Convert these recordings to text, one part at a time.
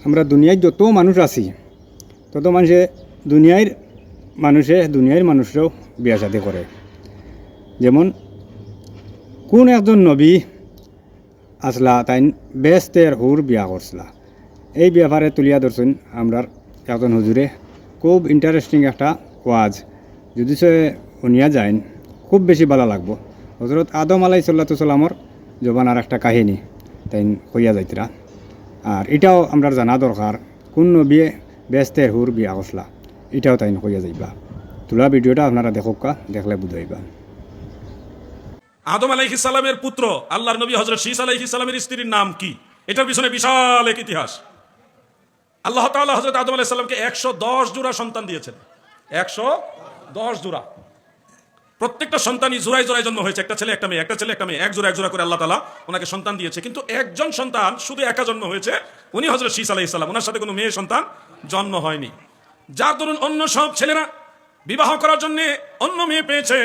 আমরা দুনিয়ায় যত মানুষ আছি তত দুনিয়ার মানুষরাও বিয়া শাদী করে। যেমন কোন একজন নবী আসলা তাই বেস্তের হুর বিয়া করছিলা, এই ব্যাপারে তুলিয়া ধরছেন আমরা একজন হুজুরে। খুব ইন্টারেস্টিং একটা ওয়াজ, যদি সে শুনিয়া যায় খুব বেশি ভালো লাগবো। হজরত আদম আলাইহিসসালামর জবানার একটা কাহিনী তাই কইয়া যাইতরা। আর এটাও আমরা জানা দরকার কোন নবী বেস্তের হুর বিয়া করছিলা, এটাও তাই কইয়া যাইবা। তোলা ভিডিওটা আপনারা দেখোকা, দেখলে বুঝাইবা। আদম আলাইহিস সালামের পুত্র আল্লাহর নবী হযরত শীস আলাইহিস সালামের স্ত্রীর নাম কি? এটার পিছনে বিশাল এক ইতিহাস। আল্লাহ তাআলা হযরত আদম আলাইহিস সালামকে 110 জোড়া সন্তান দিয়েছেন। 110 জোড়া। প্রত্যেকটা সন্তানই জোড়ায় জোড়ায় জন্ম হয়েছে, একটা ছেলে একটা মেয়ে, একটা ছেলে একটা মেয়ে, এক জোড়া করে আল্লাহ তাআলা ওনাকে সন্তান দিয়েছে। কিন্তু একজন সন্তান শুধু একা জন্ম হয়েছে, উনি হযরত শীস আলাইহিস সালাম। ওনার সাথে কোনো মেয়ে সন্তান জন্ম হয়নি। যার দরুন অন্য সব ছেলেরা বিবাহ করার জন্য অন্য মেয়ে পেয়েছে।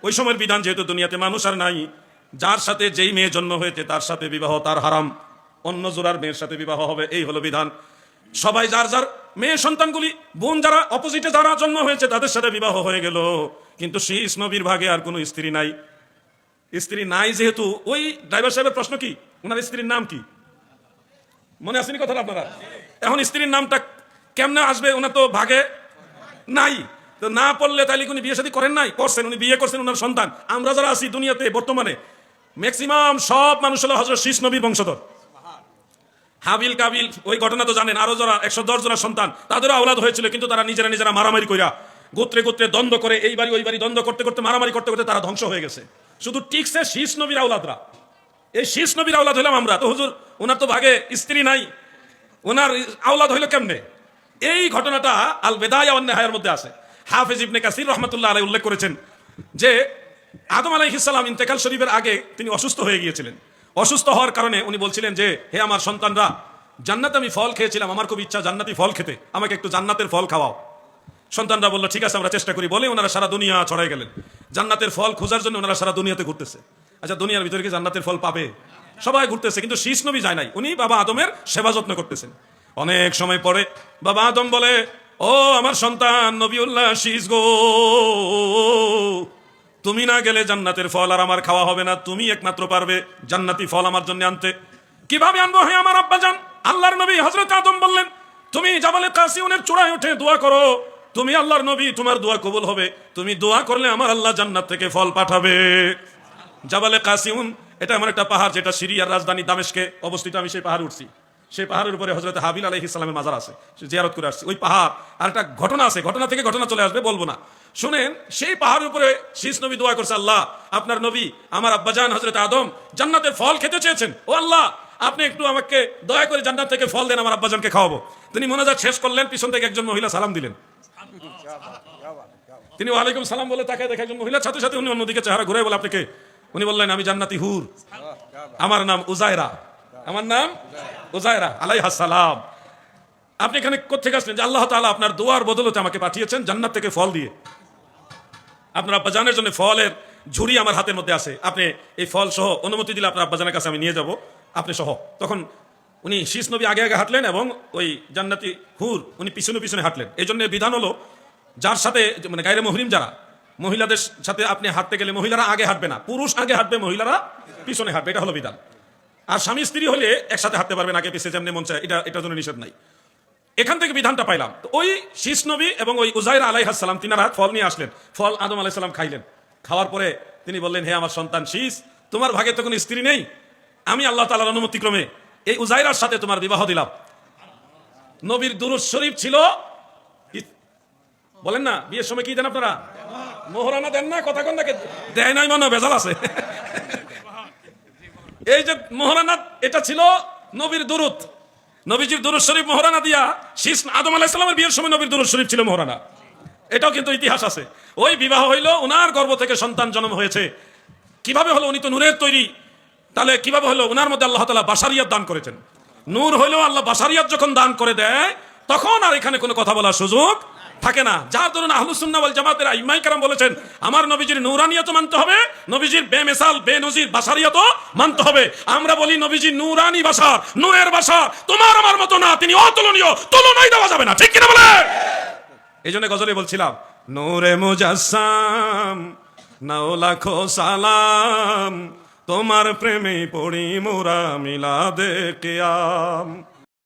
ওই সময়ের বিধান, যেহেতু দুনিয়াতে মানুষ আর নাই, যার সাথে যেই মেয়ে জন্ম হয়েছে তার সাথে বিবাহ তার হারাম, অন্য জোড়ার মেয়ের সাথে বিবাহ হবে, এই হলো বিধান। সবাই যার যার মেয়ে সন্তানগুলি, বোন যারা অপোজিটে যারা জন্ম হয়েছে তাদের সাথে বিবাহ হয়ে গেল। কিন্তু শীস নবীর ভাগে আর কোনো স্ত্রী নাই। স্ত্রী নাই যেহেতু, ওই ড্রাইভার সাহেবের প্রশ্ন কি, ওনার স্ত্রীর নাম কি? মনে আসেনি কথাটা আপনারা? এখন স্ত্রীর নামটা কেমনে আসবে? ওনার তো ভাগে নাই, তো না পড়লে তাইলে উনি বিয়ে শাদী করেন নাই? করছেন, উনি বিয়ে করছেন, ওনার সন্তান। আমরা যারা আছি দুনিয়াতে বর্তমানে ম্যাক্সিমাম সব মানুষ হলো হযরত শীস নবীর বংশধর। হাবিল কাবিল ওই ঘটনা তো জানেন, আরো যারা 110 জনের সন্তান তাদেরও আওলাদ হয়েছিল, কিন্তু তারা নিজেরা মারামারি কইরা গোত্রে গোত্রে দ্বন্দ্ব করে, এই বাড়ি ওই বাড়ি দ্বন্দ্ব করতে করতে মারামারি করতে করতে তারা ধ্বংস হয়ে গেছে। শুধু টিকছে শীস নবীর আওলাদরা। এই শীস নবীর আওলাদ হইলাম আমরা। তো হুজুর ওনার তো ভাগে স্ত্রী নাই, ওনার আওলাদ হইল কেমনে? এই ঘটনাটা আল বেদায়া ওয়ান নিহায়ার মধ্যে আছে। হাফেজ ইবনে কাসির রাহমাতুল্লাহ আলাইহি উল্লেখ করেছেন যে আদম আলাইহিস সালাম ইন্তেকাল শরীফের আগে তিনি অসুস্থ হয়ে গিয়েছিলেন। অসুস্থ হওয়ার কারণে উনি বলছিলেন যে, হে আমার সন্তানরা, জান্নাতে আমি ফল খেয়েছিলাম, আমার খুব ইচ্ছা জান্নাতি ফল খেতে, আমাকে একটু জান্নাতের ফল খাওয়াও। সন্তানরা বলল ঠিক আছে, আমরা চেষ্টা করি। বলে ওনারা সারা দুনিয়া ছড়াই গেলেন জান্নাতের ফল খোঁজার জন্য। ওনারা সারা দুনিয়াতে ঘুরতেছে। আচ্ছা, দুনিয়ার ভিতরে কি জান্নাতের ফল পাবে? সবাই ঘুরতেছে, কিন্তু শীস নবী যায় নাই। উনি বাবা আদমের সেবা যত্ন করতেছেন। অনেক সময় পরে বাবা আদম বলে, ও আমার সন্তান নবিউল্লাহ শীস গো, তুমি না গেলে জান্নাতের ফল আর আমার খাওয়া হবে না। তুমি একমাত্র পারবে জান্নাতি ফল আমার জন্য আনতে। কিভাবে আনবো হে আমার আব্বাজান? আল্লাহর নবী হযরত আদম বললেন, তুমি জাবালে কাসিউনের চূড়ায় উঠে দোয়া করো, তুমি আল্লাহর নবী, তোমার দোয়া কবুল হবে। তুমি দোয়া করলে আমার আল্লাহ জান্নাত থেকে ফল পাঠাবে। জাবালে কাসিউন এটা এমন একটা পাহাড় যেটা সিরিয়ার রাজধানী দামেস্কে অবস্থিত। আমি সেই পাহাড়ে উঠছি। সেই পাহাড়ের উপরে হযরত হাবিল আলাইহিস সালামের মাজার আছে, জিয়ারত করে আসছি। ওই পাহাড় আর একটা ঘটনা আছে, ঘটনা থেকে ঘটনা চলে আসবে, বলবো না, শুনেন। সেই পাহাড়ের উপরে শীস নবী দোয়া করছে, আল্লাহ আপনার নবী আমার আব্বাজান হযরত আদম জান্নাতের ফল খেতে চেয়েছেন, ও আল্লাহ আপনি একটু আমাকে দয়া করে জান্নাত থেকে ফল দেন, আমার আব্বাজানকে খাওয়াবো। তিনি মোনাজাত শেষ করলেন, পিছন থেকে একজন মহিলা সালাম দিলেন। তিনি ওয়ালাইকুম সালাম বলে তাকায় দেখে একজন মহিলার সাথে সাথে উনি অন্যদিকে চেহারা ঘুরে বলে, আপনি কে? উনি বললেন, আমি জান্নাতি হুর, আমার নাম উজায়রা, আমার নাম উজায়রা আলাইহাস সালাম। আপনি এখানে কোত্থেকে আসলেন? যে আল্লাহ তাআলা আপনার দোয়ার বদলতে আমাকে পাঠিয়েছেন জান্নাত থেকে ফল দিয়ে। আপনার আব্বাজানের জন্য ফলের ঝুড়ি আমার হাতের মধ্যে আছে, আপনি এই ফল সহ অনুমতি দিলে আপনার আব্বাজানের কাছে আমি নিয়ে যাব, আপনি সহ। তখন উনি শীস নবী আগে আগে হাঁটলেন এবং ওই জান্নাতি হুর উনি পিছনে পিছনে হাঁটলেন। এই জন্য বিধান হলো, যার সাথে মানে গায়রে মুহরিম যারা, মহিলাদের সাথে আপনি হাঁটতে গেলে মহিলারা আগে হাঁটবে না, পুরুষ আগে হাঁটবে, মহিলারা পিছনে হাঁটবে, এটা হলো বিধান। আর স্বামী স্ত্রী হলে একসাথে হাঁটতে পারবেন, আগে পিছিয়ে যেমনি মন চায়, এটার জন্য নিষেধ নাই। এখান থেকে বিধানটা পাইলাম। তো ওই শীস নবী এবং ওই উজাইর আলাইহিস সালাম তিনারা ফল নিয়ে আসলেন। ফল আদম আলাইহিস সালাম খাইলেন। খাওয়ার পরে তিনি বললেন, হে আমার সন্তান শীস, তোমার ভাগে তো কোনো স্ত্রী নেই, আমি আল্লাহ তাআলার অনুমতিক্রমে এই উজাইরার সাথে তোমার বিবাহ দিলাম। নবীর দুরূদ শরীফ ছিল, বলেন না বিয়ের সময় কি দেন আপনারা? মোহরানা দেন না? কথা কোন নাকি দেয় নাই, মনে ভেজাল আছে। এই যে মোহরানা, এটা ছিল নবীর দুরূদ, নবীজির দুরূদ শরীফ মোহরানা দিয়া শীস আদম আলাইহিস সালামের বিয়ের সময় নবীর দুরূদ শরীফ ছিল মোহরানা। এটাও কিন্তু ইতিহাস আছে। ওই বিবাহ হইল, ওনার গর্ভ থেকে সন্তান জন্ম হয়েছে। কিভাবে হলো? উনি তো নূরের তৈরি, তাহলে কিভাবে হলো? ওনার মধ্যে আল্লাহ তাআলা বাশারিয়াত দান করেছেন। নূর হইলেও আল্লাহ বাশারিয়াত যখন দান করে দেয়, তখন আর এখানে কোনো কথা বলার সুযোগ থাকে না। যার ধরুন আহলুস সুন্নাহ ওয়াল জামাতের আইম্মায়ে কেরাম বলেছেন আমার নবীজির নূরানিয়ত মানতে হবে, নবীজির বেমিসাল বেনজির বাশারিয়ত মানতে হবে। আমরা বলি নবীজি নূরানি বাশার, নূরের বাশার, তোমার আমার মতো না, তিনি অতুলনীয়, তুলনাই দেওয়া যাবে না, ঠিক কিনা বলে? এই জন্য গজলে বলছিলাম নূরে মুজাসসাম নাও লাখো সালাম, তোমার প্রেমে পড়ি মোরা মিলাদে কিয়াম।